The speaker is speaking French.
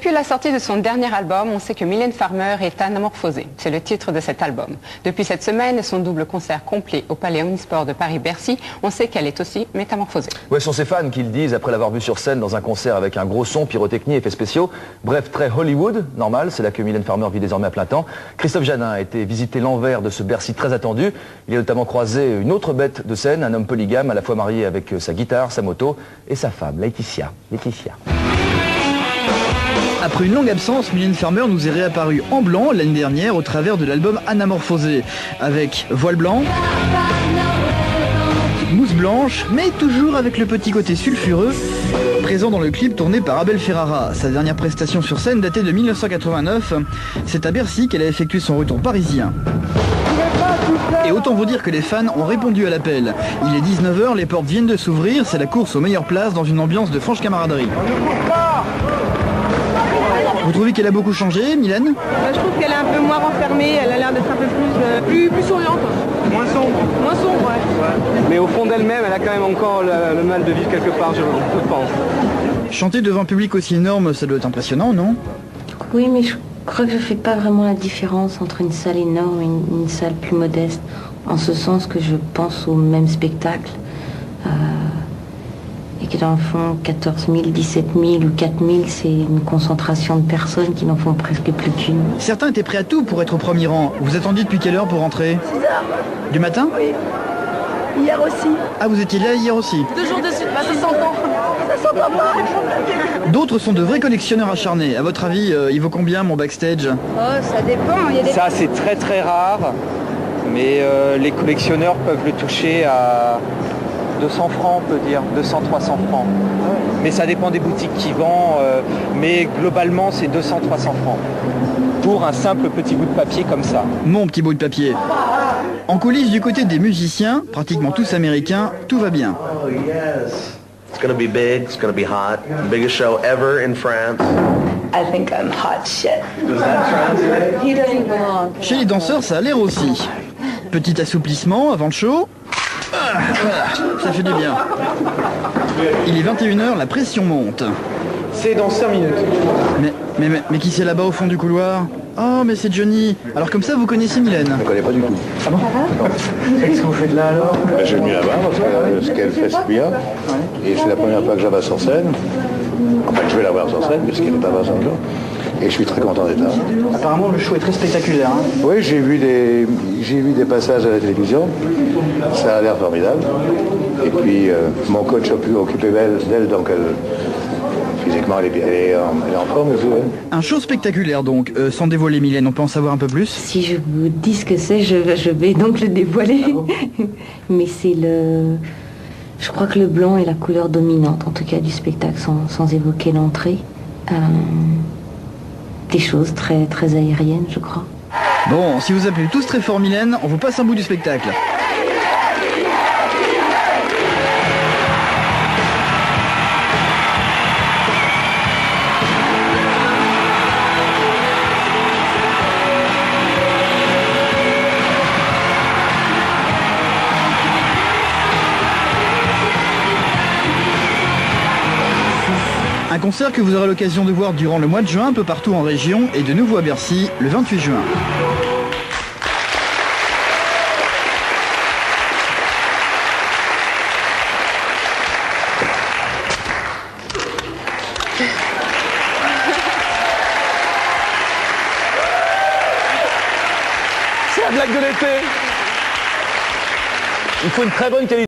Depuis la sortie de son dernier album, on sait que Mylène Farmer est anamorphosée. C'est le titre de cet album. Depuis cette semaine, son double concert complet au Palais Omnisport de Paris-Bercy, on sait qu'elle est aussi métamorphosée. Ouais, ce sont ses fans qui le disent après l'avoir vue sur scène dans un concert avec un gros son, pyrotechnie, effets spéciaux. Bref, très Hollywood, normal, c'est là que Mylène Farmer vit désormais à plein temps. Christophe Janin a été visiter l'envers de ce Bercy très attendu. Il a notamment croisé une autre bête de scène, un homme polygame, à la fois marié avec sa guitare, sa moto et sa femme, Laetitia. Après une longue absence, Mylène Farmer nous est réapparue en blanc l'année dernière au travers de l'album Anamorphosée, avec voile blanc, mousse blanche, mais toujours avec le petit côté sulfureux, présent dans le clip tourné par Abel Ferrara. Sa dernière prestation sur scène datait de 1989, c'est à Bercy qu'elle a effectué son retour parisien. Et autant vous dire que les fans ont répondu à l'appel. Il est 19h, les portes viennent de s'ouvrir, c'est la course aux meilleures places dans une ambiance de franche camaraderie. Vous trouvez qu'elle a beaucoup changé, Mylène ? Je trouve qu'elle est un peu moins renfermée, elle a l'air d'être un peu plus souriante. Moins sombre. Moins sombre, ouais. Mais au fond d'elle-même, elle a quand même encore le mal de vivre quelque part, je pense. Chanter devant un public aussi énorme, ça doit être impressionnant, non ? Oui, mais je crois que je fais pas vraiment la différence entre une salle énorme et une salle plus modeste. En ce sens que je pense au même spectacle. Et que dans le fond, 14 000, 17 000 ou 4 000, c'est une concentration de personnes qui n'en font presque plus qu'une. Certains étaient prêts à tout pour être au premier rang. Vous attendiez depuis quelle heure pour rentrer ? 6h. Du matin ? Oui. Hier aussi. Ah, vous étiez là hier aussi ? 2 jours de suite, bah ça s'entend. Ça s'entend pas. D'autres sont de vrais collectionneurs acharnés. À votre avis, il vaut combien mon backstage ? Oh, ça dépend. Il y a des... Ça, c'est très très rare, mais les collectionneurs peuvent le toucher à 200 francs, on peut dire, 200-300 francs. Mais ça dépend des boutiques qui vendent, mais globalement, c'est 200-300 francs. Pour un simple petit bout de papier comme ça. Mon petit bout de papier. En coulisses du côté des musiciens, pratiquement tous américains, tout va bien. Oh yes. It's gonna be big, it's gonna be hot. Biggest show ever in France. I think I'm hot shit. Does that translate? He doesn't belong. Chez les danseurs, ça a l'air aussi. Petit assouplissement avant le show. Ça fait du bien. Il est 21h, la pression monte. C'est dans 5 minutes. Mais qui c'est là-bas au fond du couloir ? Oh, mais c'est Johnny. Alors comme ça, vous connaissez Mylène ? Je ne connais pas du tout. Ah bon ? Qu'est-ce que vous faites là alors ? Ben, j'ai venu là-bas parce que ce qu'elle fait, c'est bien. Et c'est la première fois que je la vois sur scène. Enfin, je vais la voir sur scène, puisqu'elle n'est pas là encore. Et je suis très content d'être là. Apparemment, le show est très spectaculaire. Hein. Oui, j'ai vu des passages à la télévision. Ça a l'air formidable. Et puis, mon coach a pu occuper d'elle, donc physiquement, elle est en forme aussi. Ouais. Un show spectaculaire donc. Sans dévoiler Mylène, on peut en savoir un peu plus ? Si je vous dis ce que c'est, je vais donc le dévoiler. Ah bon. Mais c'est le... Je crois que le blanc est la couleur dominante, en tout cas du spectacle, sans évoquer l'entrée. Des choses très, très aériennes, je crois. Bon, si vous appelez tous très fort Mylène, on vous passe un bout du spectacle. Un concert que vous aurez l'occasion de voir durant le mois de juin un peu partout en région et de nouveau à Bercy le 28 juin. C'est la blague de l'été. Il faut une très bonne qualité.